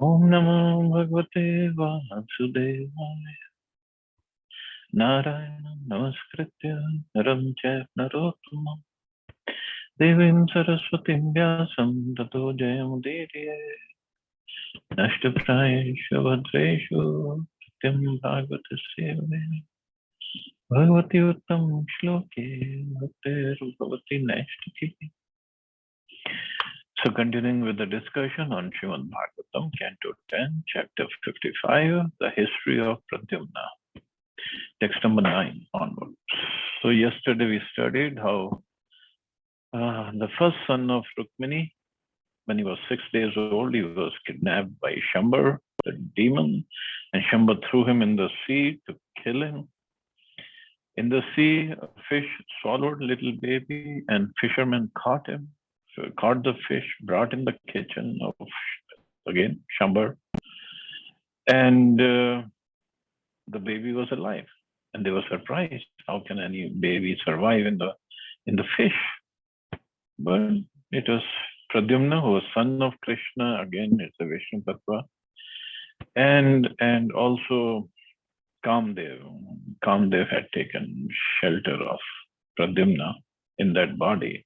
Om Namo Bhagavate Vasudevaya. Narayana Namaskritya Naram Chaiva Narottamam Devim Saraswatim Vyasam Tato Jayamudiriye Nashtaprayeshu Bhadreshu Satyam Bhagavatasya Bhagavati Uttam Shloke Bhaktir Bhavati Nashtaki. So continuing with the discussion on Srimad Bhagavatam, Canto 10, Chapter 55, the history of Pradyumna. Text number 9 onwards. So yesterday we studied how the first son of Rukmini, when he was 6 days old, he was kidnapped by Shambar, the demon, and Shambar threw him in the sea to kill him. In the sea, a fish swallowed little baby, and fishermen caught him. So he caught the fish, brought in the kitchen of, again, Shambar, and the baby was alive. And they were surprised. How can any baby survive in the fish? But it was Pradyumna, who was son of Krishna. Again, it's a Vishnu Tattva. And also Kamdev. Kamdev had taken shelter of Pradyumna in that body.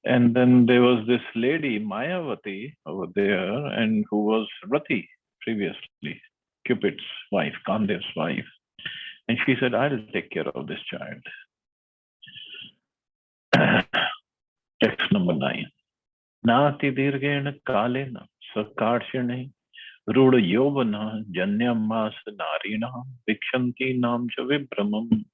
And then there was this lady, Mayavati, over there, and who was Rati previously, Cupid's wife, Kamdev's wife. And she said, I'll take care of this child. Text number 9. Nati dirgena kalena sakarshine ruda yovana janyamas narina vikshanti nam cha vibramam.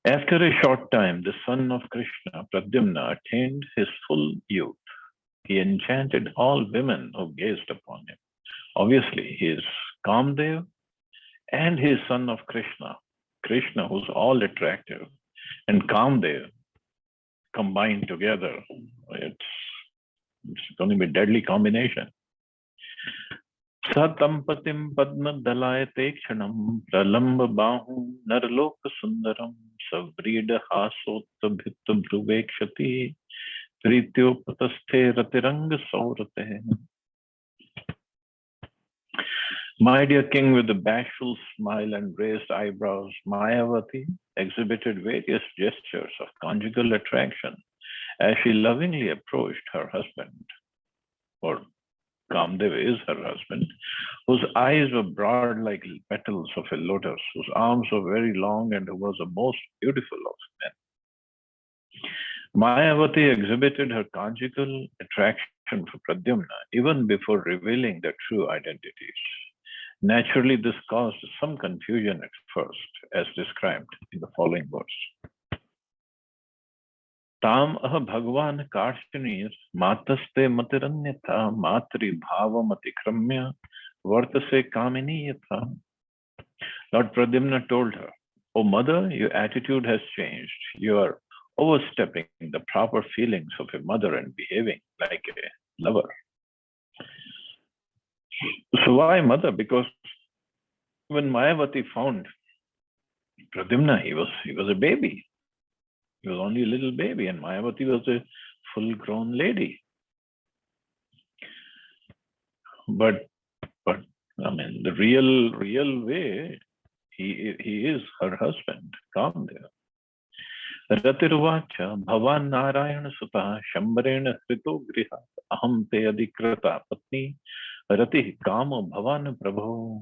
After a short time, the son of Krishna, Pradyumna, attained his full youth. He enchanted all women who gazed upon him. Obviously, he is Kamdev and his son of Krishna. Krishna, who's all attractive, and Kamdev combined together. It's going to be a deadly combination. Satampatim padma dalayate kshanam pralamba bahu narloka sundaram savrida hasotta bhitta bhruvekshati prityopatasthe ratiranga saurate. My dear king, with a bashful smile and raised eyebrows, Mayavati exhibited various gestures of conjugal attraction as she lovingly approached her husband, or Kamdev is her husband, whose eyes were broad like petals of a lotus, whose arms were very long, and who was the most beautiful of men. Mayavati exhibited her conjugal attraction for Pradyumna even before revealing their true identities. Naturally, this caused some confusion at first, as described in the following verse. Tam aha bhagwan karshanir mataste matiranyatha matri bhavamati kramya vartase kamini yatha. Lord Pradyumna told her, O mother, your attitude has changed. You are overstepping the proper feelings of a mother and behaving like a lover. So why mother? Because when Mayavati found Pradyumna, he was a baby. He was only a little baby, and Mayavati was a full-grown lady. But I mean, the real way, he is her husband, Kamdev. Ratirvacha bhavan narayana sutta shambarena srito griha aham te adikrata patni rati kama bhavan prabho.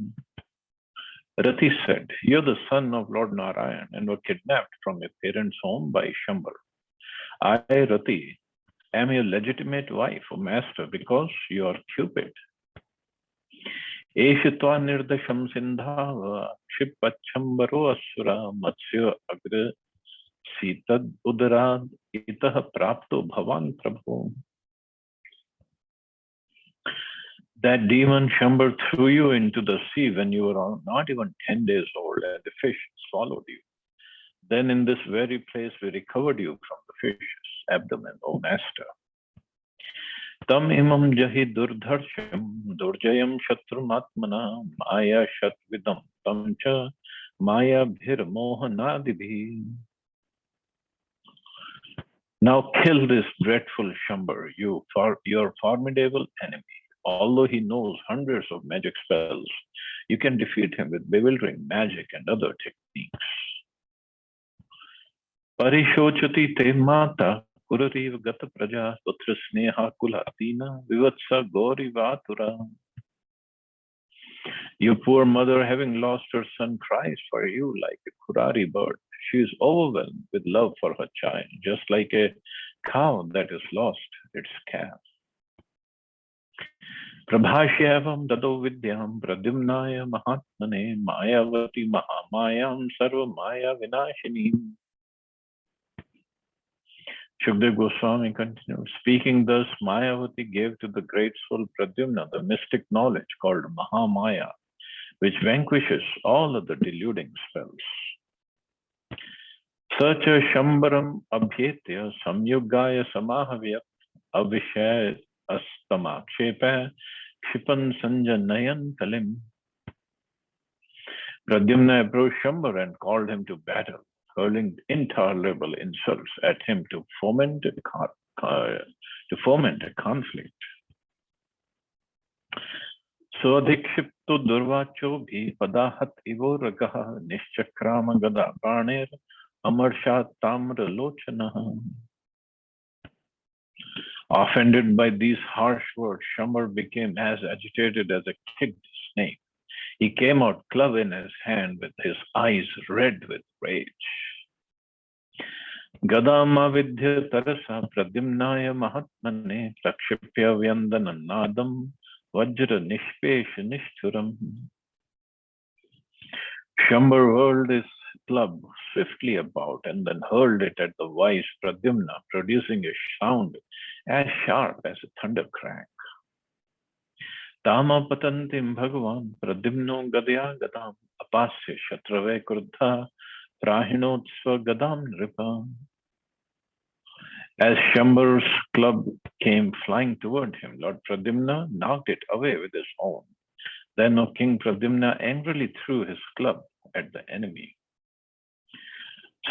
Rati said, you're the son of Lord Narayan and were kidnapped from your parents' home by Shambar. I, Rati, am your legitimate wife or master because you are Cupid. Eshitva nirdasham sindhava kshipachambaro asura matsya agra sitad udarad itah prapto bhavan prabho. That demon Shambar threw you into the sea when you were not even 10 days old, and the fish swallowed you. Then in this very place we recovered you from the fish's abdomen, O master. Tam imam jahi durdharsham durjayam shatrumatmana maya shatvidam tam cha maya bhir mohanadibhi. Now kill this dreadful Shambar, your formidable enemy. Although he knows hundreds of magic spells, you can defeat him with bewildering magic and other techniques. Parishochati te mata kurariv gata praja putra sneha kulatina vivatsa gori vatura. Your poor mother, having lost her son, cries for you like a kurari bird. She is overwhelmed with love for her child, just like a cow that has lost its calf. Prabhashyavam dado vidyam pradyumnaya mahatmane mayavati mahamayam sarva maya vinashini. Shukdev Goswami continued, speaking thus, Mayavati gave to the great soul Pradyumna the mystic knowledge called Mahamaya, which vanquishes all other deluding spells. Sacha Shambaram Abhyetya Samyugaya Samahavyat Avishaya Astama Kshepa Kshipan Sanjanayan Kalim. Pradyumna approached Shambar and called him to battle, hurling intolerable insults at him to foment a conflict. Swadhikshipto durvacho bhi padahat ivo ragaha nishchakrama gada praner amarshat tamra lochana. Offended by these harsh words, Shambar became as agitated as a kicked snake. He came out, club in his hand, with his eyes red with rage. Gadama vidya tarasa pradyumnaya mahatmane prakshipya vyandananadam vajra nishpesh nishthuram. Shambar whirled his club swiftly about and then hurled it at the wise Pradyumna, producing a sound as sharp as a thunder crack. Tama patantim bhagavan pradyumno gadya gadam apasya shatrave kruddha prahinotsva gadam nripa. As Shambar's club came flying toward him, Lord Pradyumna knocked it away with his own. Then King Pradyumna angrily threw his club at the enemy.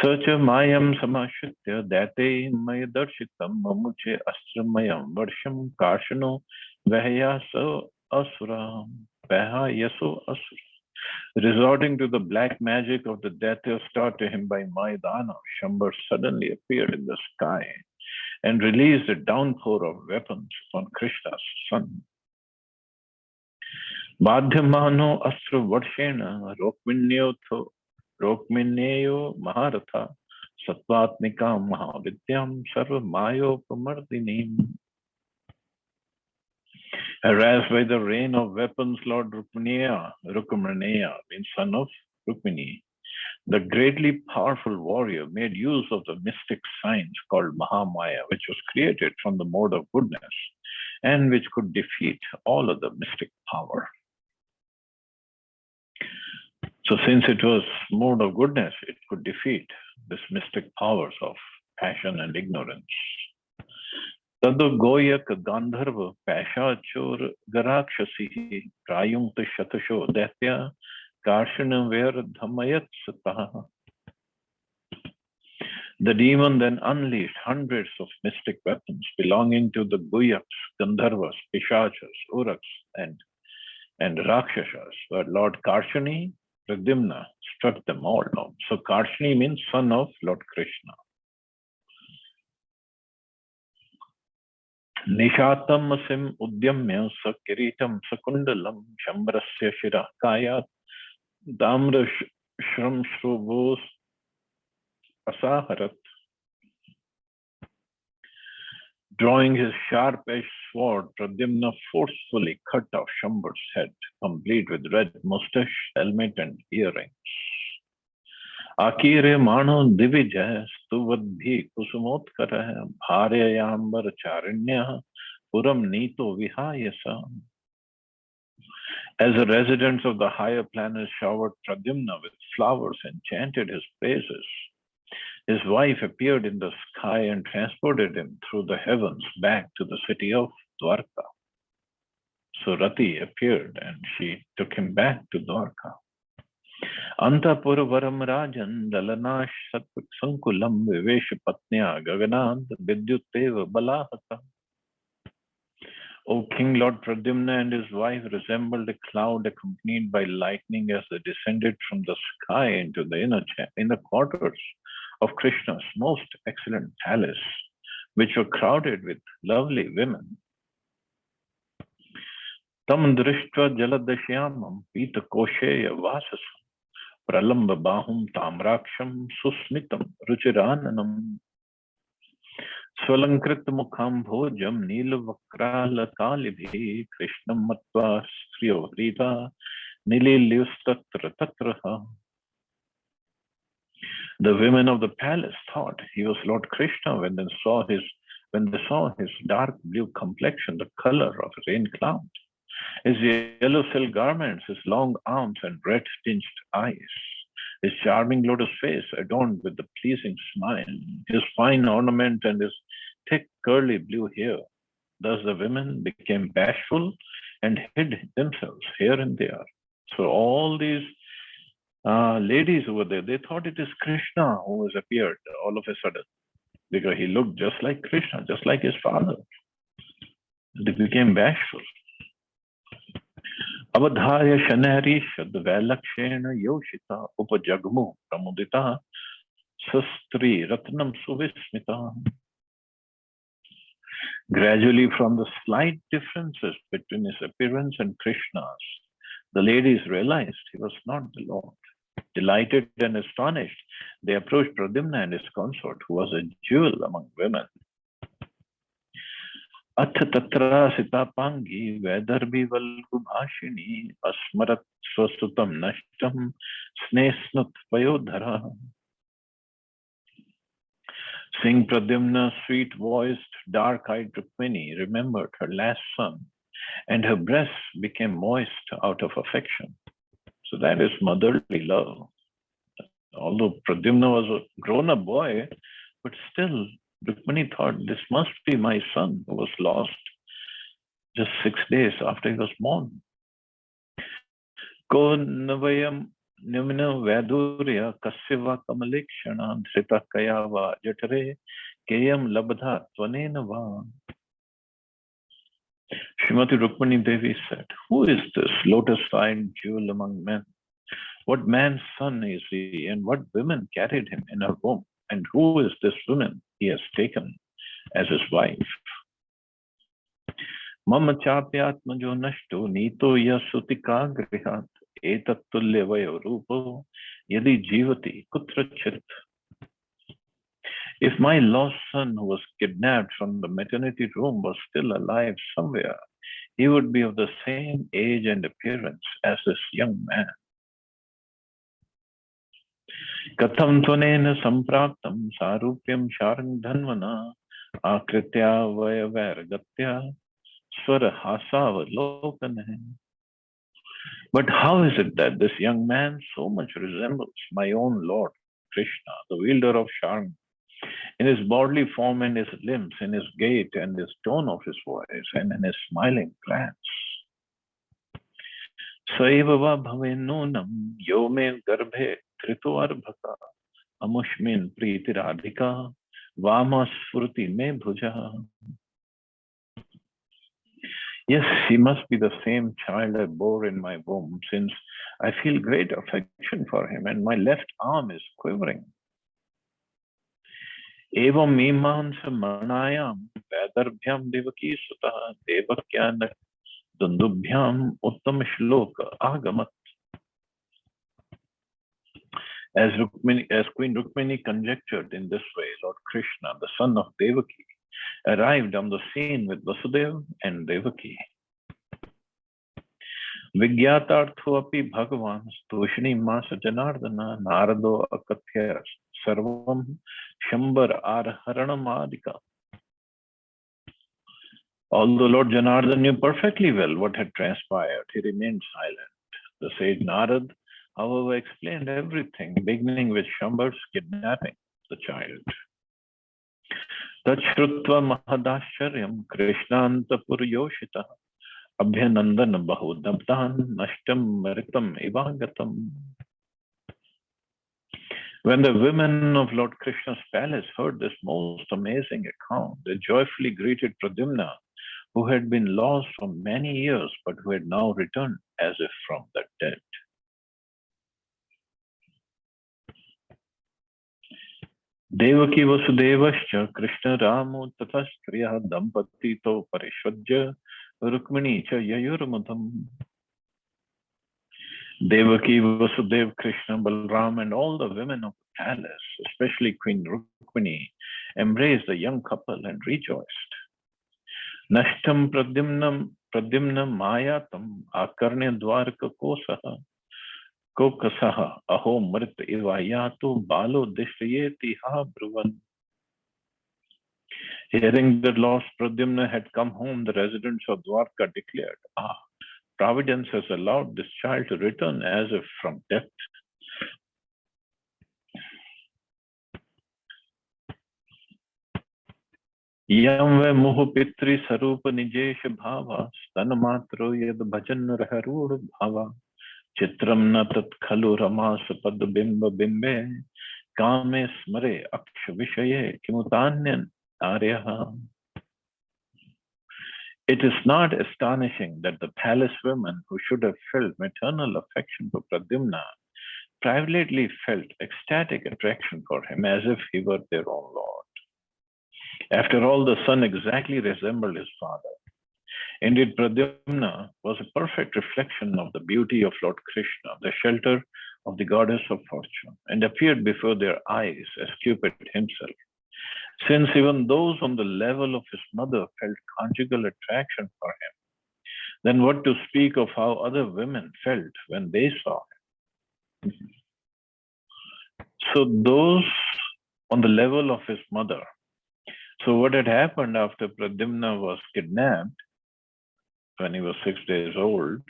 Sacha mayam samashritya date maya darshitam mamuche astramayam varsham karshano vahayaso asura. Resorting to the black magic of the Daitya taught to him by Maidana, Shambar suddenly appeared in the sky and released a downpour of weapons upon Krishna's son. Madhyamano astra varshena rokminneyo maharatha satvatnikam mahavidyam sarva mayo pramardinim. Harassed by the rain of weapons, Lord Rukmineya means son of Rukmini, the greatly powerful warrior made use of the mystic science called Mahamaya, which was created from the mode of goodness and which could defeat all of the mystic power. So since it was mode of goodness, it could defeat this mystic powers of passion and ignorance. Tado goyak gandharva pashachor garakshasi prayumta shatasho daitya karshana ver dhamayat sataha. The demon then unleashed hundreds of mystic weapons belonging to the Guyaks, Gandharvas, Pishachas, Uraks, and Rakshasas, but Lord Karshani, Pradyumna, struck them all down. So Karshani means son of Lord Krishna. Nishatam asim udyamya sakiritam sakundalam shambrasya shira kayat damra shram shruvos asaharat. Drawing his sharp-edged sword, Pradyumna forcefully cut off Shambar's head, complete with red mustache, helmet, and earrings. Akire mano divijaya stuvadbhi kusumotkara bharyayambar charinya puram nito vihayasa. As the residents of the higher planets showered Pradyumna with flowers and chanted his praises, his wife appeared in the sky and transported him through the heavens back to the city of Dwarka. So Rati appeared and she took him back to Dwarka. Antapura varam rajan dalanash satvik sankulam vivesh patnya gaganand vidyuteva balahata. O King, Lord Pradyumna and his wife resembled a cloud accompanied by lightning as they descended from the sky into the inner quarters of Krishna's most excellent palace, which were crowded with lovely women. Tam drishtva jaladashyamam pita kosheya vasasam pralamba bahum tamraksham susmitam ruchirananam Swalankrit mukham bhojam nilavakralakalibhi krishnam matva striyo hrita nililyustatra tatraha. The women of the palace thought he was Lord Krishna when they saw his dark blue complexion, the color of a rain cloud, his yellow silk garments, his long arms and red-tinged eyes, his charming lotus face adorned with the pleasing smile, his fine ornament and his thick curly blue hair. Thus the women became bashful and hid themselves here and there. So all these ladies over there, they thought it is Krishna who has appeared all of a sudden, because he looked just like Krishna, just like his father. They became bashful. Avadhaya Shanari Shadvalakshena Yoshita Upajagmu Pramudita Sastri Ratnam Suvismita. Gradually, from the slight differences between his appearance and Krishna's, the ladies realized he was not the Lord. Delighted and astonished, they approached Pradyumna and his consort, who was a jewel among women. Ath tatra sitapangi vedarbi valgubhashini asmarat swasutam nashtam snesnut payodhara. Seeing Pradyumna's sweet-voiced, dark-eyed Rukmini remembered her last son, and her breasts became moist out of affection. So that is motherly love. Although Pradyumna was a grown-up boy, but still Rukmini thought, this must be my son who was lost just 6 days after he was born. Ko navayam nimna vadurya kasyava kamalekshana dhrita kayava jatare kayam labdha tvanena va. Srimati Rukmini Devi said, who is this lotus-eyed jewel among men? What man's son is he, and what women carried him in her womb? And who is this woman he has taken as his wife? Mama chapyatmajo nashto nito yasutika grihat etatulya vayo rupo yadi jivati kutrachit. If my lost son who was kidnapped from the maternity room was still alive somewhere, he would be of the same age and appearance as this young man. Katham tvanena sampraptam sarupyam sharangdhanvana akritya vayavargatya swara hasavalokane. But how is it that this young man so much resembles my own Lord Krishna, the wielder of Sharang, in his bodily form and his limbs, in his gait and his tone of his voice, and in his smiling glance? Saiva va bhavenunam yome garbhe krito arbhaka amushmin priti radhika vama spurti me bhuja. Yes, he must be the same child I bore in my womb, since I feel great affection for him and my left arm is quivering. Evam mimansa manayam vedarbhyam devaki sutah devakyan dundubhyam uttam shloka agamat. As Queen Rukmini conjectured in this way, Lord Krishna, the son of Devaki, arrived on the scene with Vasudeva and Devaki. Vigyatartho api bhagavan stoshini masa janardana narado akathya sarvam shambar arharanam adika. Although Lord Janardana knew perfectly well what had transpired, he remained silent. The sage Narad, however, explained everything, beginning with Shambar's kidnapping the child. Tachrutva mahadascharyam krishnantapur yoshita abhyanandan bahudabdan nashtam maritam ivagatam. When the women of Lord Krishna's palace heard this most amazing account, they joyfully greeted Pradyumna, who had been lost for many years, but who had now returned as if from the dead. Devaki Vasudevascha Krishna Ramo Tatha Striya Dampati To Parishvajya Rukmini Cha Yayurmadam. Devaki, Vasudev, Krishna, Balram, and all the women of the palace, especially Queen Rukmini, embraced the young couple and rejoiced. Nashtam Pradyumnam Mayatam Akarnya Dwarka Kosaha Kokasaha Aho Mrit Ivayatu Balo Dishriyeti Ha Bruvan. Hearing that lost Pradyumna had come home, the residents of Dwarka declared, Providence has allowed this child to return as if from death. Yam ve muhu pitri sarupa nijesh bhava stanamatro yad bhajan raharud bhava chitram na tat khalu ramas pad bimba bimbe kame smare aksha vishaye kimutanyan aryaha. It is not astonishing that the palace women who should have felt maternal affection for Pradyumna privately felt ecstatic attraction for him as if he were their own lord. After all, the son exactly resembled his father. Indeed, Pradyumna was a perfect reflection of the beauty of Lord Krishna, the shelter of the goddess of fortune, and appeared before their eyes as Cupid himself. Since even those on the level of his mother felt conjugal attraction for him, then what to speak of how other women felt when they saw him? So those on the level of his mother. So what had happened after Pradyumna was kidnapped when he was 6 days old,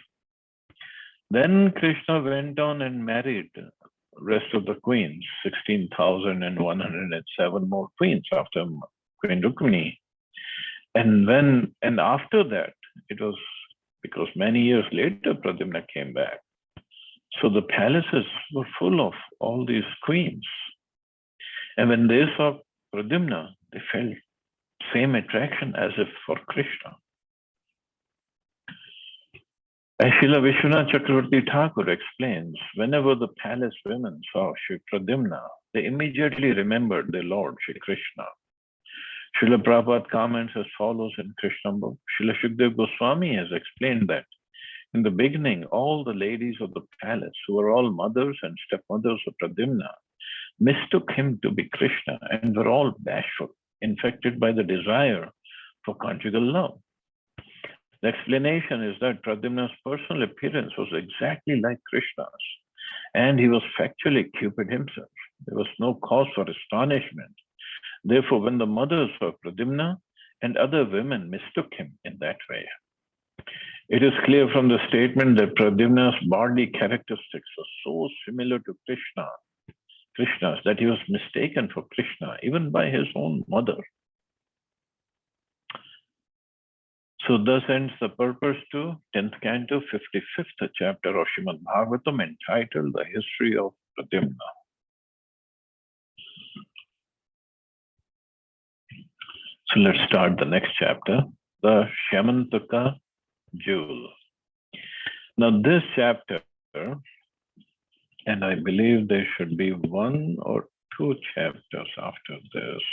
then Krishna went on and married rest of the queens, 16,107 more queens after Queen Rukmini. And after that, it was because many years later Pradyumna came back. So the palaces were full of all these queens. And when they saw Pradyumna, they felt same attraction as if for Krishna. As Srila Vishwanath Chakravarti Thakur explains, whenever the palace women saw Shri Pradyumna, they immediately remembered their Lord, Shri Krishna. Srila Prabhupada comments as follows in Krishnamrita. Srila Shukdev Goswami has explained that in the beginning, all the ladies of the palace, who were all mothers and stepmothers of Pradyumna, mistook him to be Krishna and were all bashful, infected by the desire for conjugal love. The explanation is that Pradyumna's personal appearance was exactly like Krishna's, and he was factually Cupid himself. There was no cause for astonishment. Therefore, when the mothers of Pradyumna and other women mistook him in that way, it is clear from the statement that Pradyumna's bodily characteristics were so similar to Krishna's that he was mistaken for Krishna even by his own mother. So thus ends the purpose to 10th canto, 55th chapter of Srimad Bhagavatam, entitled The History of Pradyumna. So let's start the next chapter, the Shyamantaka Jewel. Now this chapter, and I believe there should be 1 or 2 chapters after this,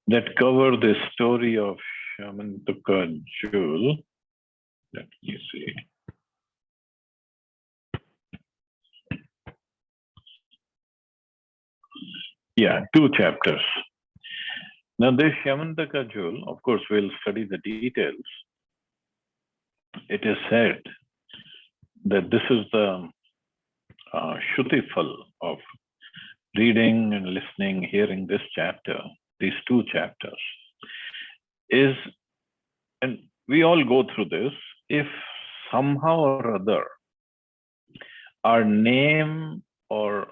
that cover the story of Shyamantaka Jewel. Let me see. Yeah, 2 chapters. Now this Shyamantaka Jewel, of course, we'll study the details. It is said that this is the Shrutifal of reading and listening, hearing this chapter, these 2 chapters, is, and we all go through this, if somehow or other our name or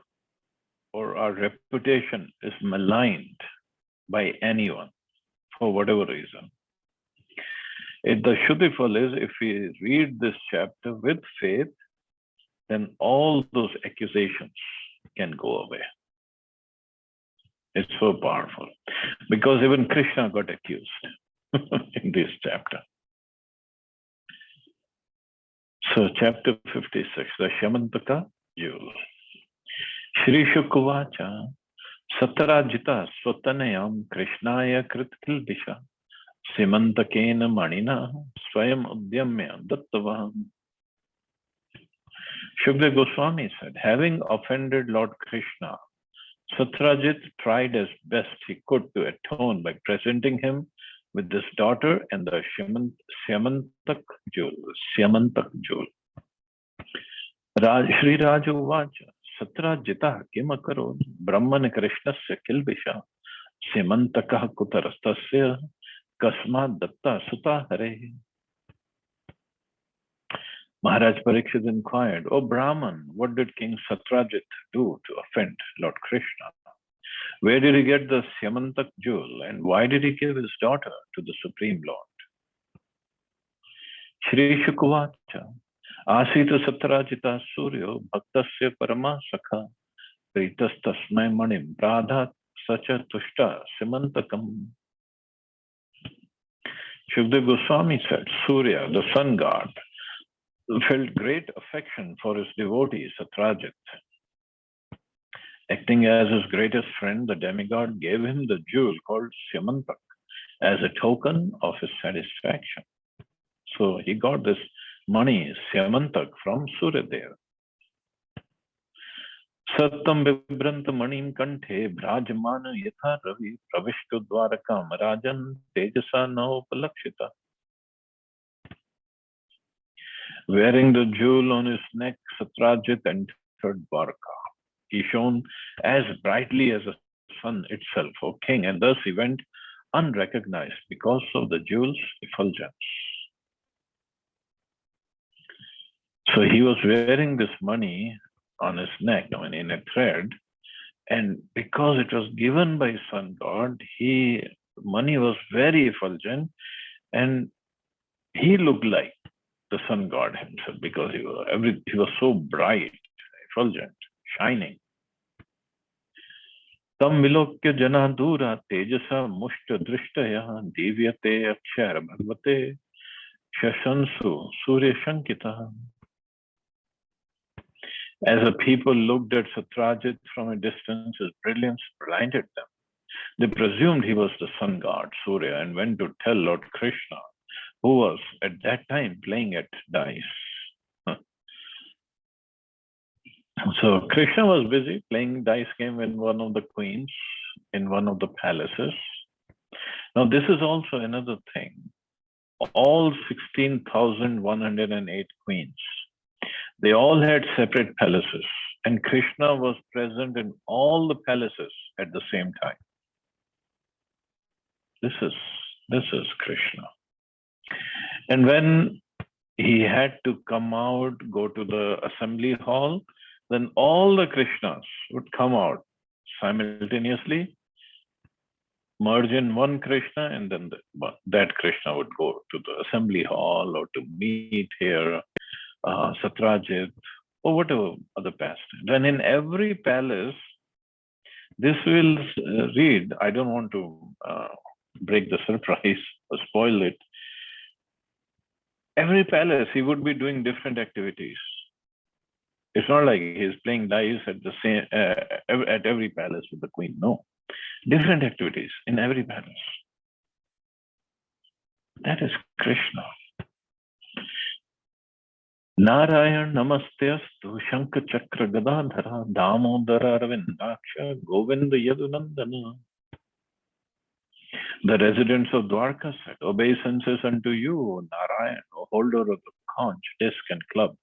our reputation is maligned by anyone for whatever reason. The Shrutifal is, if we read this chapter with faith, then all those accusations can go away. It's so powerful. Because even Krishna got accused. in this chapter. So, chapter 56, the Shamantaka jewel. Shri Shukuvacha Satarajita Swatanayam Krishnaya Kritkilbisha Simantakena Manina Swayam Udyamya Dattava. Shukdev Goswami said, having offended Lord Krishna, Satyajit tried as best he could to atone by presenting him with this daughter and the Syamantak jewel. Shri Raja Uvacha Satyajita Kimakaro Brahman Krishnasya Kilbisha Simantaka Kutarastasya Kasma Datta Suta Hare. Maharaj Parikshit inquired, O Brahman, what did King Satyajit do to offend Lord Krishna? Where did he get the Syamantak jewel and why did he give his daughter to the Supreme Lord? Shri Shukuvacha Asita Satrajita Suryo Bhaktasya Parama Sakha Pritas Tasmai Manim Pradhat Sacha Tushta Simantakam. Shukdev Goswami said, Surya, the sun god, felt great affection for his devotee Satyajit. Acting as his greatest friend, the demigod gave him the jewel called Syamantak as a token of his satisfaction. So he got this money, Syamantak, from Suryadev. Sattam Vibranta Manim Kanthe Brajamana Yatha Ravi Pravishtu Dwarakam Rajan Tejasa Naopalakshita. Wearing the jewel on his neck, Satyajit entered Dwarka. He shone as brightly as the sun itself, O king, and thus he went unrecognized because of the jewel's effulgence. So he was wearing this money on his neck, in a thread, and because it was given by sun god, money was very effulgent, and he looked like the sun god himself because he was so bright, effulgent, shining. Tam vilokya jana dura tejasa mushta drishtaya divyate akshara bhagavate shashansu surya shankita. As the people looked at Satyajit from a distance, his brilliance blinded them. They presumed he was the sun god, Surya, and went to tell Lord Krishna, who was at that time playing at dice. So Krishna was busy playing dice game with one of the queens in one of the palaces. Now this is also another thing. All 16,108 queens, they all had separate palaces, and Krishna was present in all the palaces at the same time. This is Krishna. And when he had to come out, go to the assembly hall, then all the Krishnas would come out simultaneously, merge in one Krishna, and then that Krishna would go to the assembly hall or to meet here, Satyajit, or whatever other pastime. Then in every palace, this will read, I don't want to break the surprise or spoil it. Every palace, he would be doing different activities. It's not like he's playing dice at the same at every palace with the queen. No, different activities in every palace. That is Krishna. Narayan Namasteastu Shankha Chakra Gadadhara Damodara Ravindaksha Govinda Yadunandana. The residents of Dwarka said, obeisances unto you, O Narayan, O holder of the conch, disc, and club,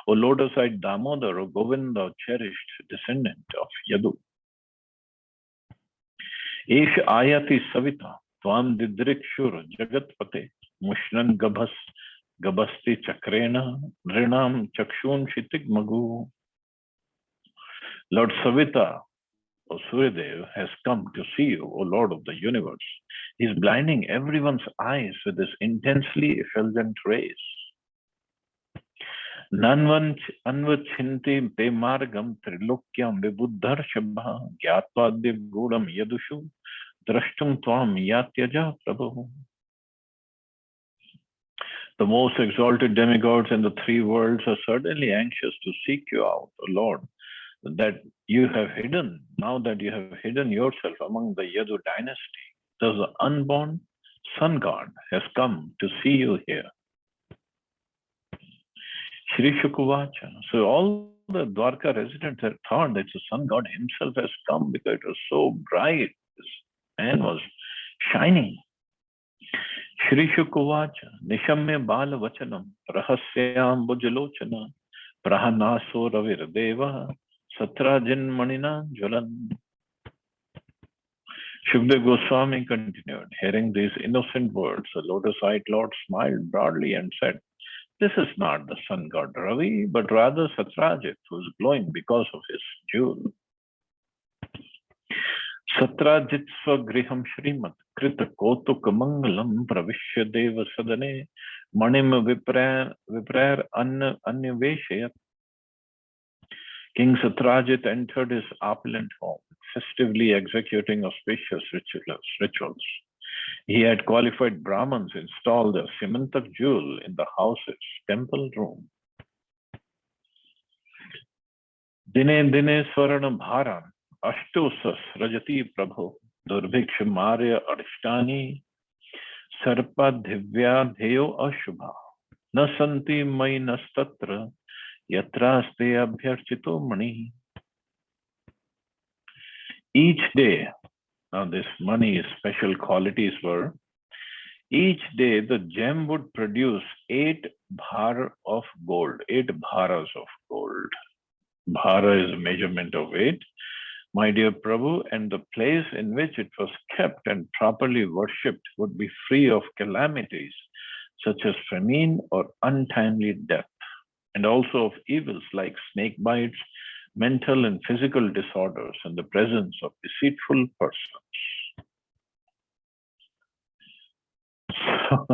O lotus-eyed Damodar, O Govinda, O cherished descendant of Yadu. Esh ayati savita, tvam didrikshur jagatpate, mushnan gabasti chakrena, nrinam chakshun shitik magu. Lord Savita, O Suryadev, has come to see you, O Lord of the universe. He is blinding everyone's eyes with his intensely effulgent rays. Nanvanch anvachinti te margam trilokyam vibuddhar shabha gyatva divgudam yadushu drashtum tvam yatyaja prabhu. The most exalted demigods in the three worlds are certainly anxious to seek you out, O Lord, that you have hidden, now that you have hidden yourself among the Yadu dynasty. Thus the unborn sun god has come to see you here. Shri Shukuvacha. So all the Dwarka residents had thought that the sun god himself has come because it was so bright. This man was shining. Shri Shukuvacha. Nishamya Bala Vachanam. Rahasyam Bujalochana. Prahanaso Ravir Deva. Satrajin Manina Jwalan. Shukdev Goswami continued. Hearing these innocent words, the lotus-eyed Lord smiled broadly and said, "This is not the sun god Ravi, but rather Satrajit, who is glowing because of his jewel." Satrajit Swagriham Shrimat Krita Kotuk Mangalam Pravishya Deva Sadane Manim Viprar Anyaveshayat. King Satrajit entered his opulent home, festively executing auspicious rituals. He had qualified Brahmins install the Simantak jewel in the house's temple room. Dine Dine Swarana Bharan Ashtosas Rajati Prabhu Durbhiksha Marya Arishtani Sarpa Divya Dheyo Ashubha Nasanti Mai Nastatra Yatraste Abhyarchito Mani. Each day, now this money's special qualities were, each day the gem would produce 8 bhar of gold, 8 bharas of gold. Bhara is a measurement of weight, my dear Prabhu, and the place in which it was kept and properly worshipped would be free of calamities such as famine or untimely death, and also of evils like snake bites, mental and physical disorders, and the presence of deceitful persons. So,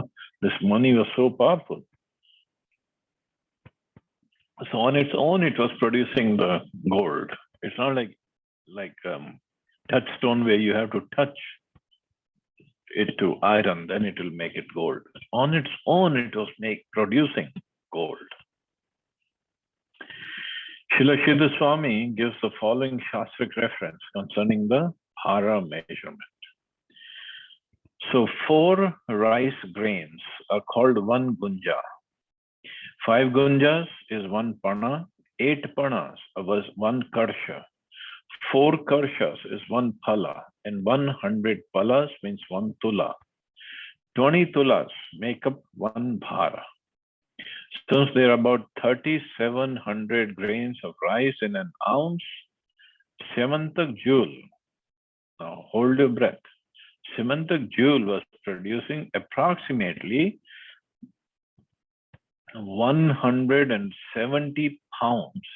this money was so powerful. So on its own, it was producing the gold. It's not like touchstone where you have to touch it to iron, then it will make it gold. On its own, it was producing gold. Srila Siddha Swami gives the following Shastric reference concerning the bhara measurement. So 4 rice grains are called 1 gunja. 5 gunjas is 1 pana. 8 panas was 1 karsha. 4 karshas is 1 pala. And 100 palas means 1 tula. 20 tulas make up 1 bhara. Since there are about 3,700 grains of rice in an ounce, Simantak jewel, now hold your breath, Simantak jewel was producing approximately 170 pounds.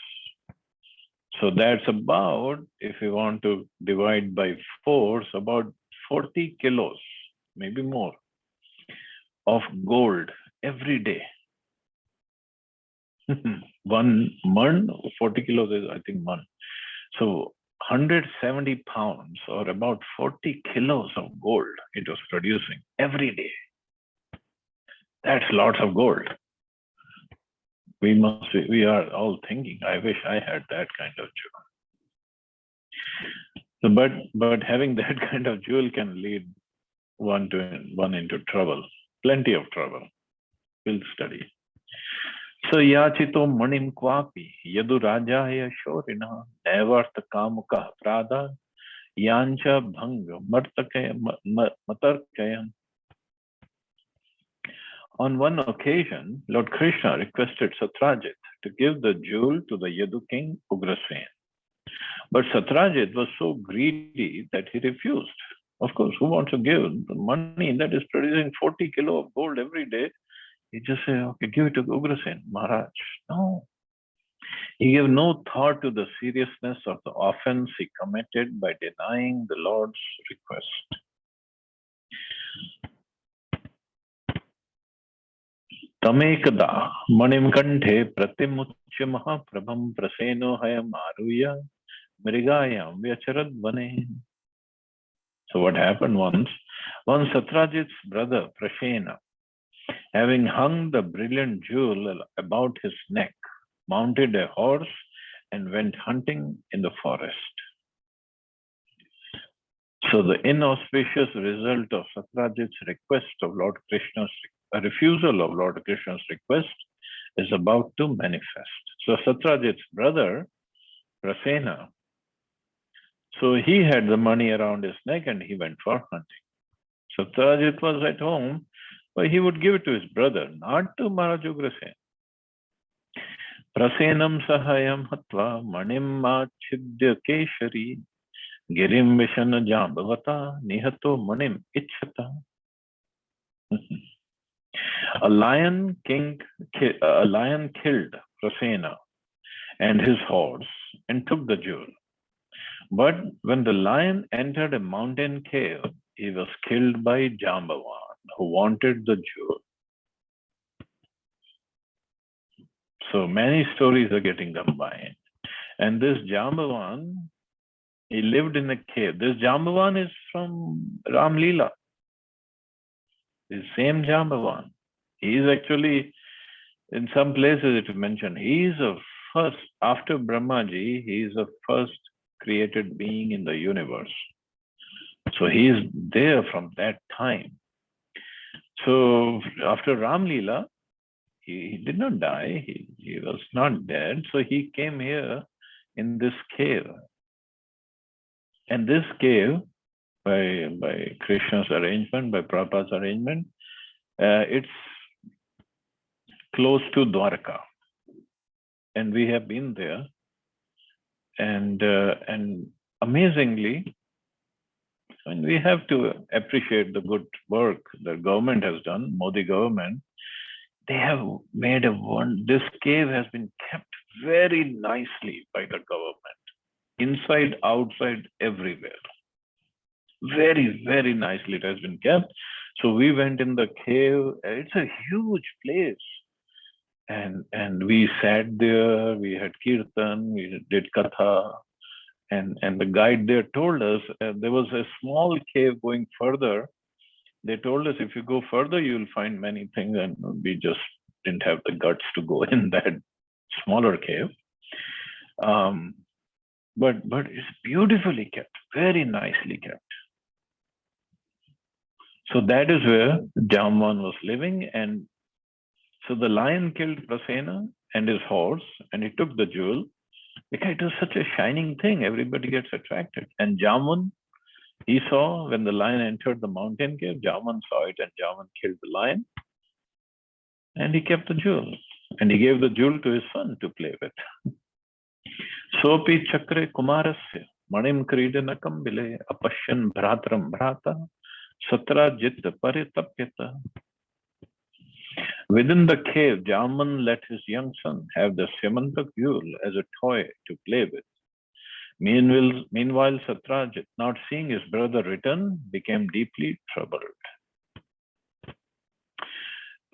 So that's about, if you want to divide by 4, so about 40 kilos, maybe more, of gold every day. 1 man, 40 kilos is, I think, 1. So 170 pounds or about 40 kilos of gold it was producing every day. That's lots of gold. We are all thinking, I wish I had that kind of jewel. So, but having that kind of jewel can lead one into trouble, plenty of trouble. We'll study. So yachito manim kwapi yadu rajaya shorina nevartha kamuka prada yancha bhanga matarkayam. On one occasion, Lord Krishna requested Satrajit to give the jewel to the Yadu king Ugrasen. But Satrajit was so greedy that he refused. Of course, who wants to give the money that is producing 40 kilo of gold every day? He just said, okay, give it to Ugrasen, Maharaj. No. He gave no thought to the seriousness of the offense he committed by denying the Lord's request. Tamekada manim kanthe pratimuchya mahaprabham praseno hayam aruya mrigayam vyacharad vane. So what happened once Satrajit's brother Prasena having hung the brilliant jewel about his neck, mounted a horse and went hunting in the forest. So the inauspicious result of Satyajit's request of Lord Krishna's refusal of Lord Krishna's request is about to manifest. So Satyajit's brother, Prasena, so he had the money around his neck and he went for hunting. Satyajit was at home, but he would give it to his brother, not to Maharaj Ugrasena. Prasenam sahayam hatva manim machidya keshari girim vishana jambavata nihato manim ichhata. A lion killed Prasena and his horse and took the jewel. But when the lion entered a mountain cave, he was killed by Jambavan, who wanted the jewel. So many stories are getting combined. And this Jambavan, he lived in a cave. This Jambavan is from Ram Leela. The same Jambavan. He is actually, in some places it is mentioned, he is the first, after Brahmaji, he is the first created being in the universe. So he is there from that time. So after Ram Leela, he did not die, he was not dead. So he came here in this cave. And this cave, by Krishna's arrangement, by Prabhupada's arrangement, it's close to Dwarka. And we have been there. And amazingly, and we have to appreciate the good work the government has done, Modi government. They have made this cave has been kept very nicely by the government, inside, outside, everywhere. Very, very nicely it has been kept. So we went in the cave. It's a huge place. And we sat there, we had kirtan, we did katha. And the guide there told us there was a small cave going further. They told us if you go further, you'll find many things. And we just didn't have the guts to go in that smaller cave. But it's beautifully kept, very nicely kept. So that is where Jamban was living. And so the lion killed Prasena and his horse, and he took the jewel. Because it was such a shining thing, everybody gets attracted. And Jamban, he saw when the lion entered the mountain cave, Jamban saw it and Jamban killed the lion. And he kept the jewel. And he gave the jewel to his son to play with. Sopi chakre kumarasya manim kridanakam bile apashyan bhratram bhrata Satyajit paritapyata. Within the cave, Jamban let his young son have the Syamantak jewel as a toy to play with. Meanwhile, Satyajit, not seeing his brother return, became deeply troubled.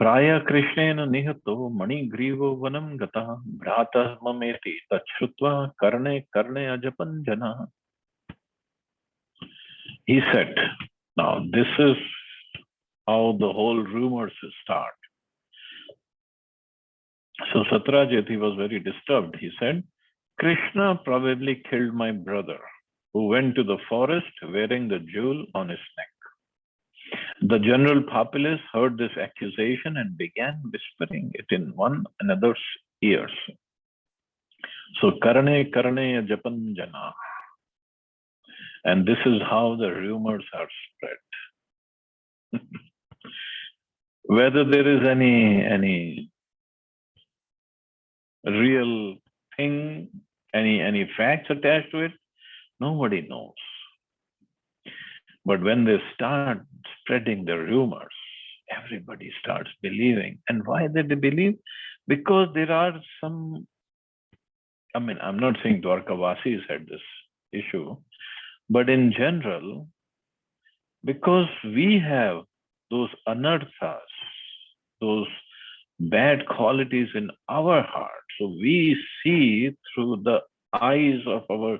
Praya Krishnena nihato mani grivo vanam gata bhrata mameti tachrutva karne ajapan jana. He said, now this is how the whole rumors start. So Satyajit, he was very disturbed. He said, Krishna probably killed my brother, who went to the forest wearing the jewel on his neck. The general populace heard this accusation and began whispering it in one another's ears. So Karane Japan Jana. And this is how the rumors are spread. Whether there is any real thing, any facts attached to it, nobody knows. But when they start spreading the rumors, everybody starts believing. And why did they believe? Because there are some, I'm not saying Dwarkavasis had this issue, but in general, because we have those anarthas, those bad qualities in our heart. So we see through the eyes of our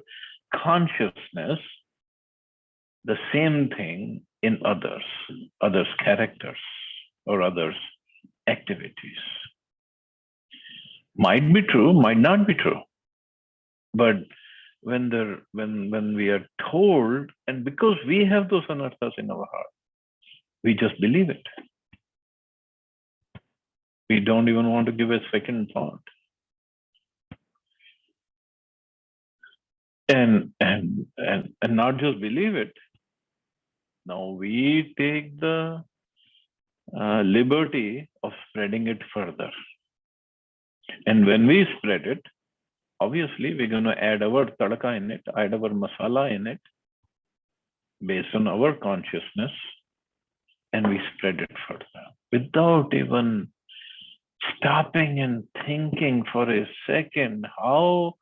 consciousness the same thing in others' characters or others' activities. Might be true, might not be true. But when we are told, and because we have those anarthas in our heart, we just believe it. We don't even want to give a second thought. And not just believe it. Now we take the liberty of spreading it further. And when we spread it, obviously we're going to add our tadaka in it, add our masala in it, based on our consciousness, and we spread it further without even stopping and thinking for a second how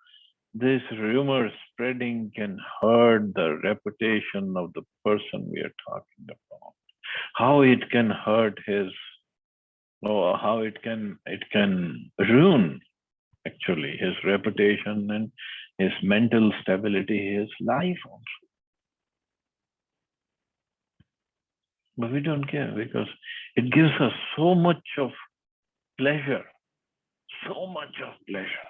this rumor spreading can hurt the reputation of the person we are talking about, how it can hurt his, or how it can ruin actually his reputation and his mental stability, his life also. But we don't care because it gives us so much of pleasure, so much of pleasure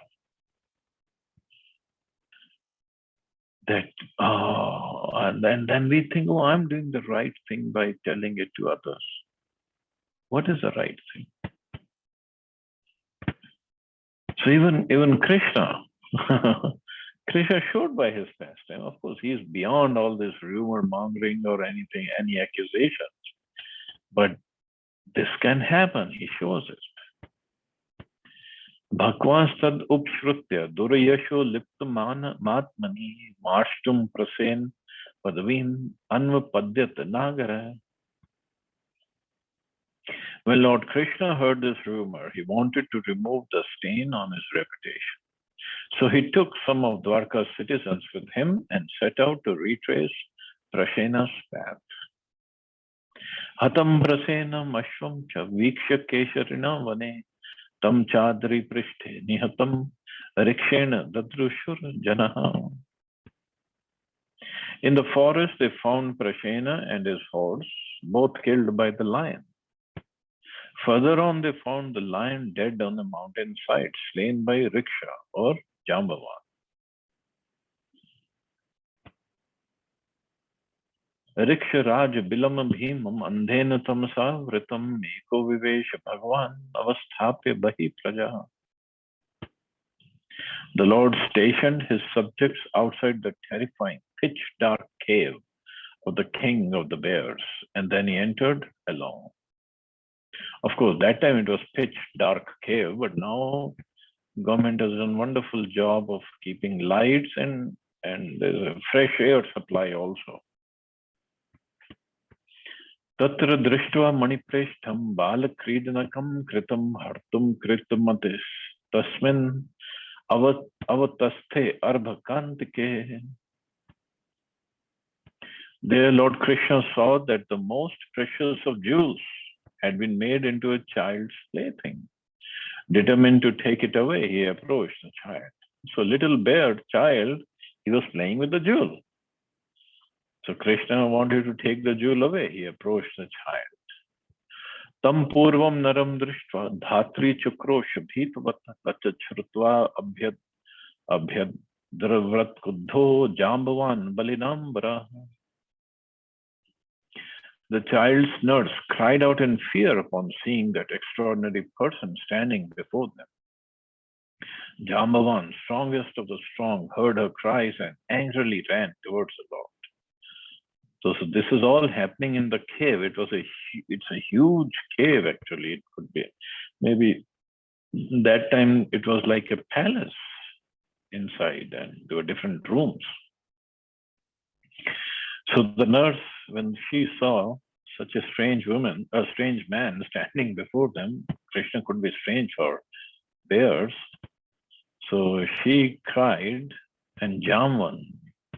that, and then we think, oh, I'm doing the right thing by telling it to others. What is the right thing? So even Krishna, Krishna showed by his pastime. Of course, he is beyond all this rumor mongering or anything, any accusations. But this can happen. He shows it. Bhagwan upshrutya durayasho lipta matmani marshtum prasen padavim anvapadyat nagara. When Lord Krishna heard this rumor, he wanted to remove the stain on his reputation. So he took some of Dwarka's citizens with him and set out to retrace Prasena's path. Hatam Prasenam Ashvam cha Vikshya Kesharina Vane tam Chadri Prishte Nihatam Rikshena Dadrushur Janaha. In the forest, they found Prasena and his horse, both killed by the lion. Further on, they found the lion dead on the mountainside, slain by Riksha or Jambavan. Riksha Raj Bilam Bhimam Andhena Tamasa Vritam Eko Vivesha Bhagwan Avasthapya Bahi Praja. The Lord stationed his subjects outside the terrifying, pitch dark cave of the king of the bears, and then he entered alone. Of course, that time it was pitch dark cave, but now government has done a wonderful job of keeping lights and there's a fresh air supply also. Tatra drishtva manipreshtham balakridanakam kritam hartum kritamatis tasmin avatasthe arbhakantike. There Lord Krishna saw that the most precious of jewels had been made into a child's plaything. Determined to take it away, he approached the child. So little bear child, he was playing with the jewel. So Krishna wanted to take the jewel away. He approached the child. Tam purvam naram drishtva dhatri chukrosh bhitvat tachachrutva abhyadravrat kuddho jambavan balinambara. The child's nurse cried out in fear upon seeing that extraordinary person standing before them. Jambavan, strongest of the strong, heard her cries and angrily ran towards the Lord. So this is all happening in the cave. It's a huge cave actually. It could be, maybe that time it was like a palace inside and there were different rooms. So the nurse, when she saw such a strange man standing before them, Krishna could be strange for bears. So she cried, and Jamvan,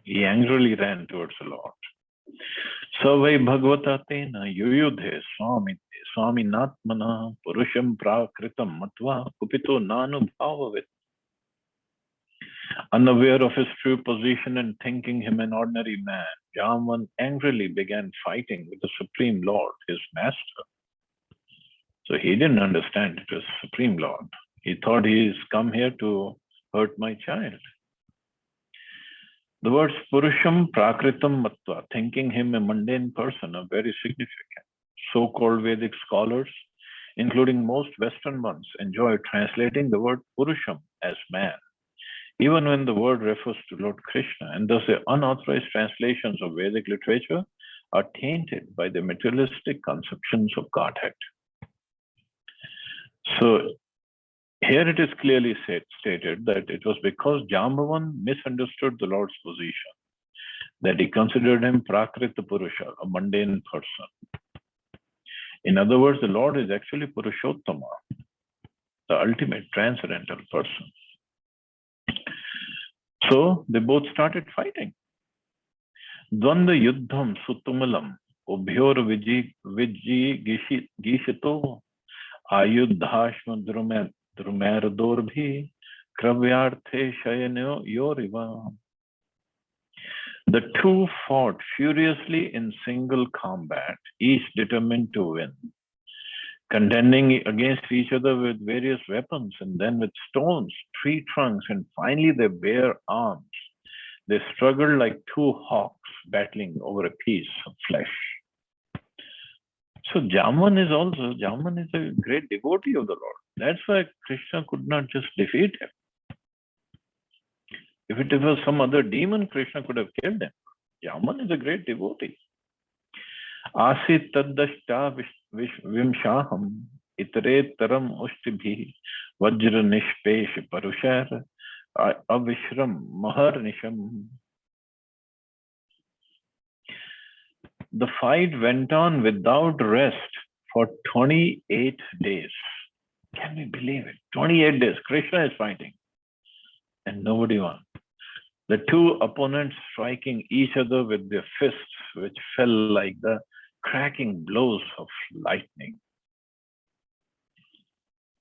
he angrily ran towards the Lord. Savai Bhagavata Tena Yuyudhe Swami Natmana Purusham Prakritam Matva Kupito Nanu Bhavavit. Unaware of his true position and thinking him an ordinary man, Jamvan angrily began fighting with the Supreme Lord, his master. So he didn't understand it was Supreme Lord. He thought he's come here to hurt my child. The words Purusham Prakritam Matva, thinking him a mundane person, are very significant. So-called Vedic scholars, including most Western ones, enjoy translating the word Purusham as man, even when the word refers to Lord Krishna, and thus the unauthorized translations of Vedic literature are tainted by the materialistic conceptions of Godhead. So here it is clearly stated that it was because Jambavan misunderstood the Lord's position that he considered him Prakrita Purusha, a mundane person. In other words, the Lord is actually Purushottama, the ultimate transcendental person. So they both started fighting. Dvanda yuddham sutumalam ubhyor viji gishito ayuddhashma drumeradorabhi kravyarthe shayano yoriva. The two fought furiously in single combat, each determined to win, contending against each other with various weapons and then with stones, tree trunks, and finally their bare arms. They struggled like two hawks battling over a piece of flesh. So Jaman is a great devotee of the Lord. That's why Krishna could not just defeat him. If it was some other demon, Krishna could have killed him. Jaman is a great devotee. Asit taddashta vimshaham itare taram ushtibhi vajra nishpesh parushar avishram maharnisham. The fight went on without rest for 28 days. Can we believe it? 28 days. Krishna is fighting and nobody won. The two opponents striking each other with their fists, which fell like the cracking blows of lightning.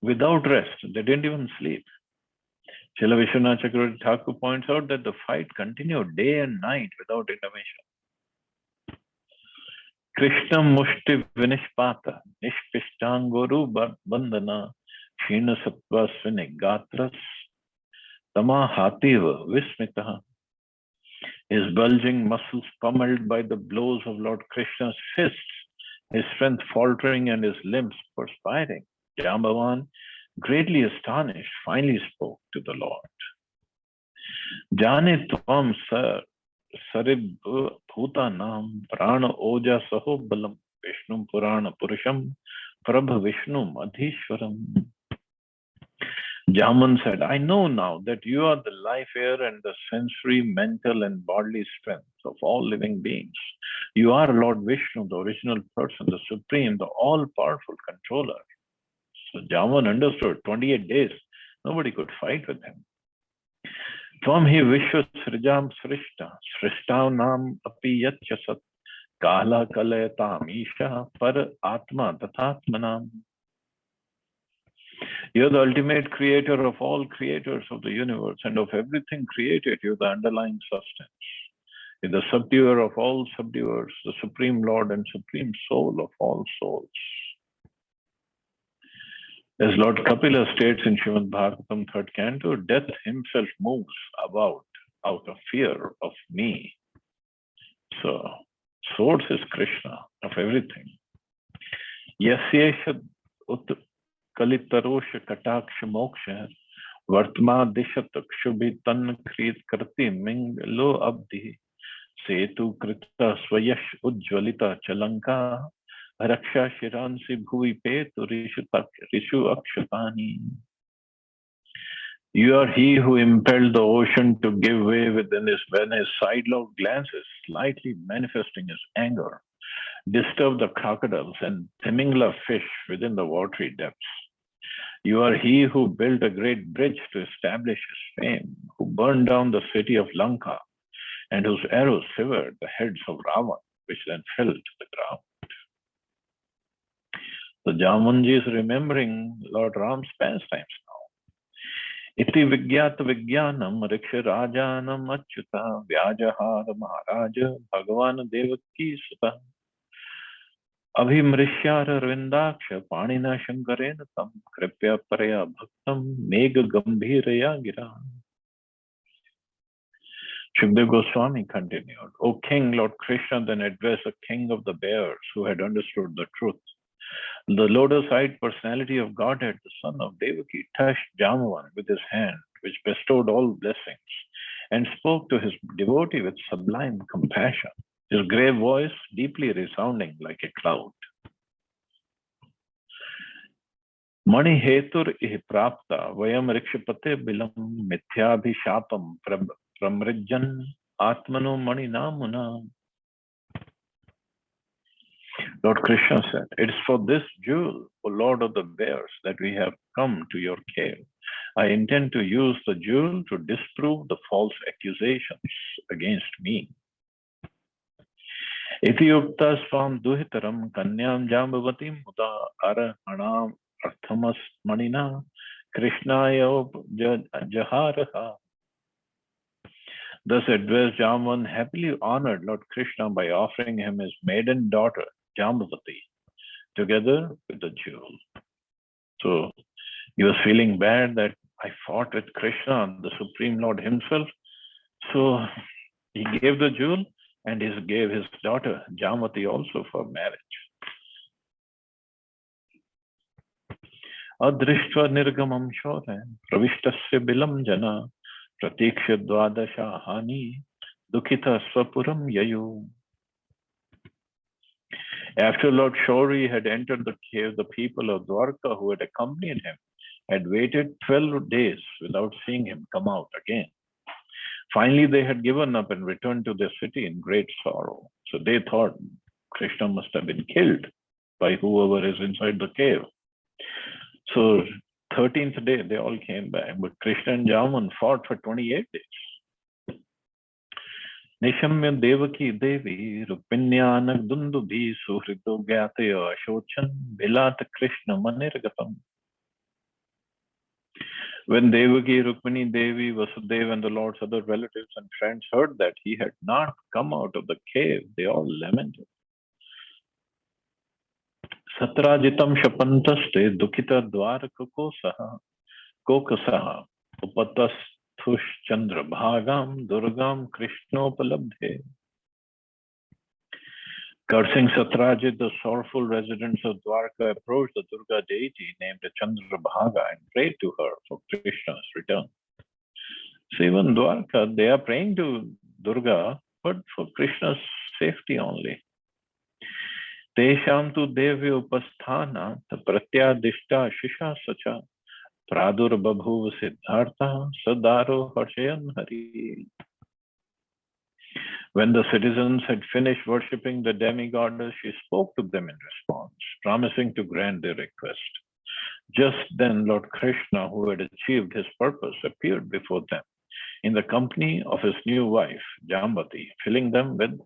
Without rest, they didn't even sleep. Srila Vishwanath Chakravarti Thakur points out that the fight continued day and night without intermission. Krishna mushti vinishpata nishpishtangoru bandhana shina sattva svinegatras tamahativa vismita. His bulging muscles pummeled by the blows of Lord Krishna's fists, his strength faltering and his limbs perspiring. Jambavan, greatly astonished, finally spoke to the Lord. Jane tvam sarib bhutanam prana oja saho balam Vishnu Purana Purusham Prabha Vishnu Adhishwaram. Jaman said, I know now that you are the life, air, and the sensory, mental, and bodily strength of all living beings. You are Lord Vishnu, the original person, the supreme, the all-powerful controller. So Jaman understood 28 days, nobody could fight with him. Tvam hi vishwa srijam srishta, srishtav nam api yachasat, kala kalayatam isha par atma tathatmanam. You're the ultimate creator of all creators of the universe and of everything created. You're the underlying substance. You're the subduer of all subduers, the supreme Lord and supreme soul of all souls. As Lord Kapila states in Srimad Bhagavatam 3rd Canto, death himself moves about out of fear of me. So, source is Krishna of everything. Yasyesha Kalitarosha Kataksha Moksha Vartma Dishat Kshubhitan Krit Karti Minglo Abdi Setu Krita Swayash Ujjalita Chalanka Raksha Shiransi Bhuvi Petu Rishu Akshatani. You are he who impelled the ocean to give way when his sidelong glances, slightly manifesting his anger, disturbed the crocodiles and Timingla fish within the watery depths. You are he who built a great bridge to establish his fame, who burned down the city of Lanka, and whose arrows severed the heads of Ravan, which then fell to the ground. So Jamanji is remembering Lord Ram's pastimes now. Iti Vigyata Vigyanam Riksha Rajanam Achyuta Vyajahara Maharaja Bhagavan Devaki Sutta. अभिमृश्यारविन्दाक्ष पाणिना शंकरेण तं कृपया परया भक्तं मेघ गंभीरया गिरा. Shukdev Goswami continued, O King, Lord Krishna then addressed the king of the bears who had understood the truth. The lotus-eyed personality of Godhead, the son of Devaki, touched Jamvan with his hand, which bestowed all blessings, and spoke to his devotee with sublime compassion, his grave voice deeply resounding like a cloud. Mani hetur ih prapta vayam rikshapate bilam mithyabhishapam pramrijjan atmano mani namuna. Lord Krishna said, it is for this jewel, O Lord of the bears, that we have come to your cave. I intend to use the jewel to disprove the false accusations against me. Iti yukta swam duhitaram kanyam jambavatim muda arahanam arthamas manina krishnaya jaharaha. Thus advised, Jamvan happily honored Lord Krishna by offering him his maiden daughter, Jambavati, together with the jewel. So he was feeling bad that I fought with Krishna, the Supreme Lord himself. So he gave the jewel and he gave his daughter, Jamvati, also for marriage. Adrishtva nirgamam shore, pravishtasya bilam jana, pratiksha dvadasha hani, dukhita swapuram yayu. After Lord Shauri had entered the cave, the people of Dwarka who had accompanied him had waited 12 days without seeing him come out again. Finally, they had given up and returned to their city in great sorrow. So they thought Krishna must have been killed by whoever is inside the cave. So 13th day, they all came back, but Krishna and Jaman fought for 28 days. Nishamya Devaki Devi Rupinyanak Dundubhi Suhrido Gyataya Ashochan Vilata Krishna Manirgatam. When Devaki, Rukmini Devi, Vasudeva, and the Lord's other relatives and friends heard that he had not come out of the cave, they all lamented. Satrajitam shapantaste dukhita dwarakakosaha kokasaha upatasthus chandra bhagam durgam krishnopalabdhe. Cursing Satrajit, the sorrowful residents of Dwarka approached the Durga deity named Chandrabhaga and prayed to her for Krishna's return. So even Dwarka, they are praying to Durga, but for Krishna's safety only. Tesham tu devya upasthana pratyadishta shisha sacha pradur babhuva siddhartha sadaro harshayan hari. When the citizens had finished worshipping the demigoddess, she spoke to them in response, promising to grant their request. Just then, Lord Krishna, who had achieved his purpose, appeared before them in the company of his new wife, Jambati, filling them with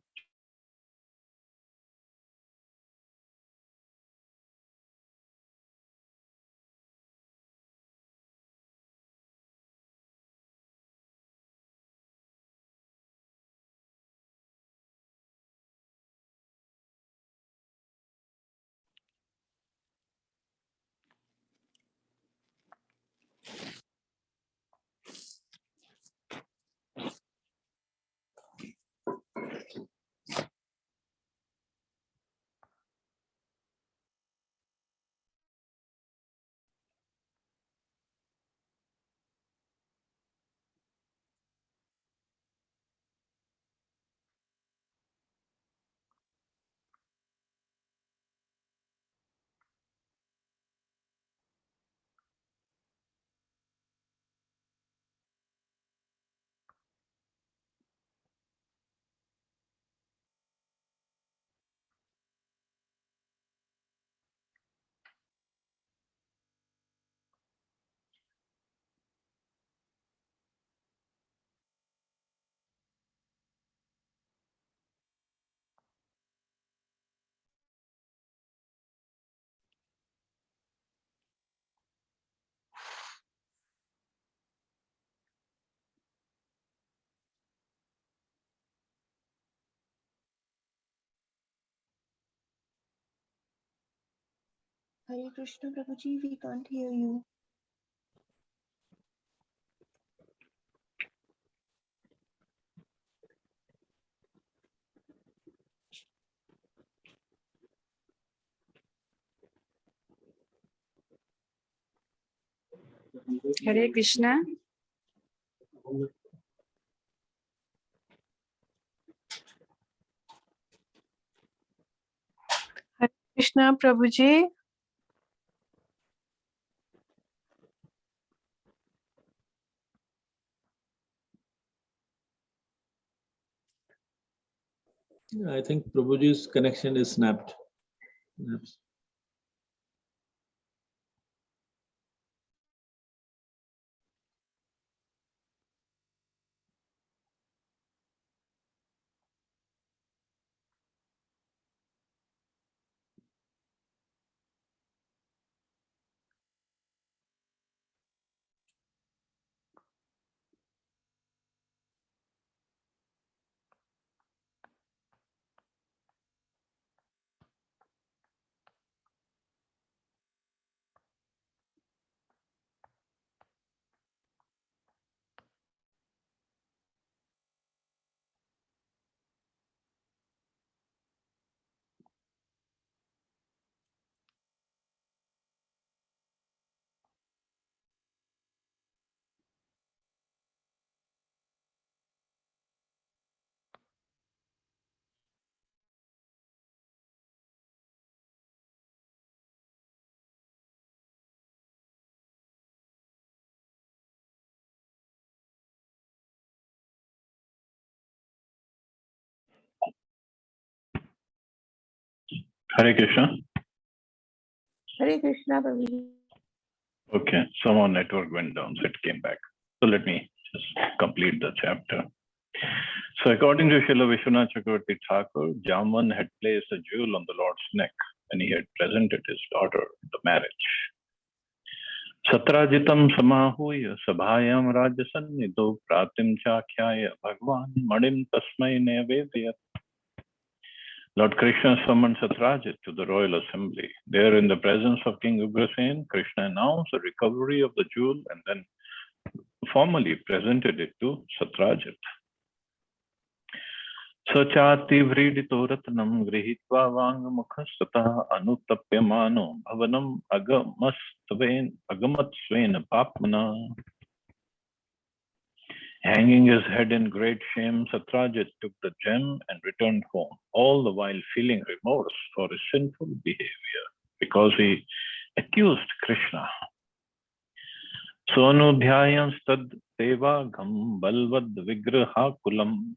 Hare Krishna, Prabhuji, we can't hear you. Hare Krishna. Hare Krishna, Prabhuji. I think Prabhuji's connection is snapped. Yes. Hare Krishna. Hare Krishna, Prabhuji. Okay, somehow network went down, so it came back. So let me just complete the chapter. So according to Srila Vishwanath Chakravarti Thakur, Jamvan had placed a jewel on the Lord's neck and he had presented his daughter in the marriage. Satrajitam samahuya sabhayam rajasannito pratim chakhyaya bhagwan madim tasmai nevedayat. Lord Krishna summoned Satrajit to the royal assembly. There, in the presence of King Ugrasen, Krishna announced the recovery of the jewel and then formally presented it to Satrajit. Sachati vridito ratnam grihitva vangamukhastata anutapyamano bhavanam agamatsvena papmana. Hanging his head in great shame, Satrajit took the gem and returned home, all the while feeling remorse for his sinful behavior, because he accused Krishna. Sonudhyayam stad devagam balvad vigraha kulam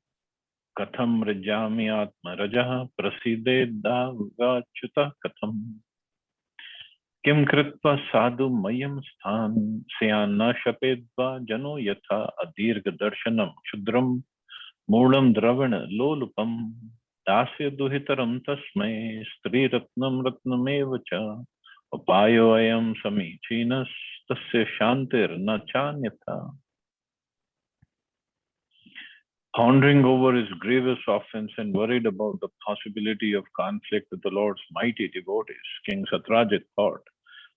katham rajami atma rajaha praside davgachuta katham. Kim kritva sadhu mayam sthan seyana shapedva jano yatha adirga darshanam shudram moolam dravana lolupam dasya duhitaram tasmai stri ratnam ratnameva cha upayo ayam samichinas tasya shantir na chanyatha. Pondering over his grievous offense and worried about the possibility of conflict with the Lord's mighty devotees, King Satrajit thought,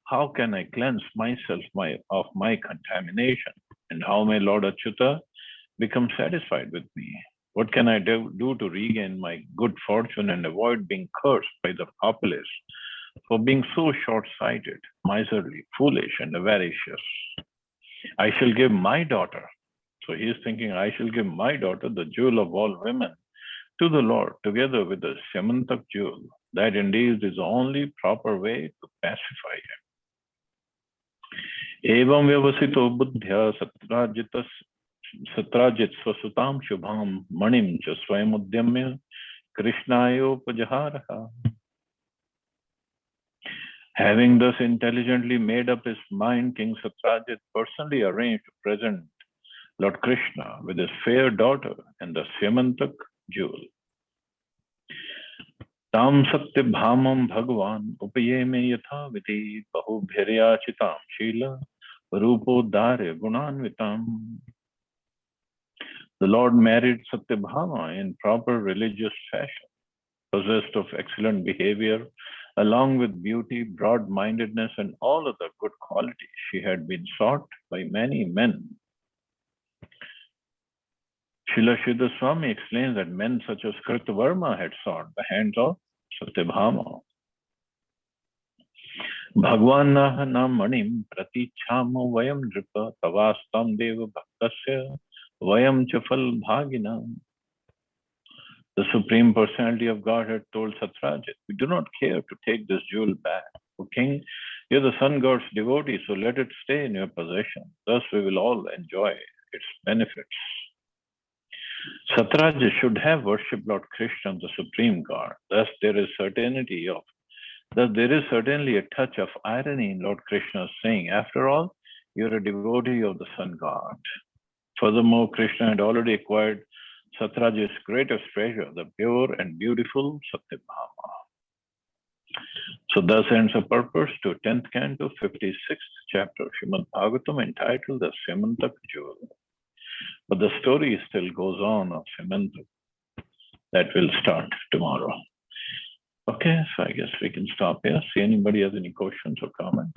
how can I cleanse myself of my contamination? And how may Lord Achyuta become satisfied with me? What can I do to regain my good fortune and avoid being cursed by the populace for being so short-sighted, miserly, foolish, and avaricious? I shall give my daughter. So he is thinking, I shall give my daughter, the jewel of all women, to the Lord, together with the Syamantak jewel. That indeed is the only proper way to pacify him. Evam vyavasito buddhya Satrajit swasutam shubham manim cha swayamudyamya krishnayopajaharaha. Having thus intelligently made up his mind, King Satrajit personally arranged to present Lord Krishna with his fair daughter and the Syamantak jewel. Tam satyabhamam bhagwan upayeme yatha viti bahubhiryachitam shila rupodare gunanvitam. The Lord married Satyabhama in proper religious fashion, possessed of excellent behavior, along with beauty, broad-mindedness, and all other good qualities. She had been sought by many men. Srila Siddha Swami explains that men such as Kritavarma had sought the hands of Satyabhama. Bhagwanah nam manim pratichhamo vayam dripa tavastam deva bhaktasya vayam chafal bhaginam. The Supreme Personality of Godhead told Satyajit, we do not care to take this jewel back. O king, you're the sun god's devotee, so let it stay in your possession. Thus we will all enjoy its benefits. Satyajit should have worshipped Lord Krishna, the Supreme God. Thus there is certainly a touch of irony in Lord Krishna's saying, after all, you're a devotee of the sun god. Furthermore, Krishna had already acquired Satyajit's greatest treasure, the pure and beautiful Satyabhama. So thus ends the purpose to 10th canto, 56th chapter of Srimad Bhagavatam, entitled the Syamantak Jewel. But the story still goes on of Syamantak. That will start tomorrow. Okay, so I guess we can stop here. See anybody has any questions or comments?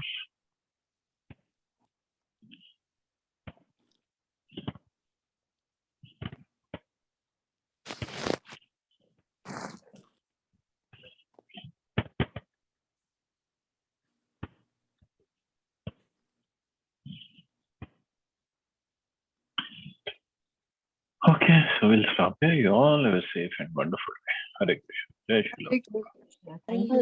Okay, so we'll stop here. You all have a safe and wonderful day. Hare Krishna. Jai Shri Ram. Thank you.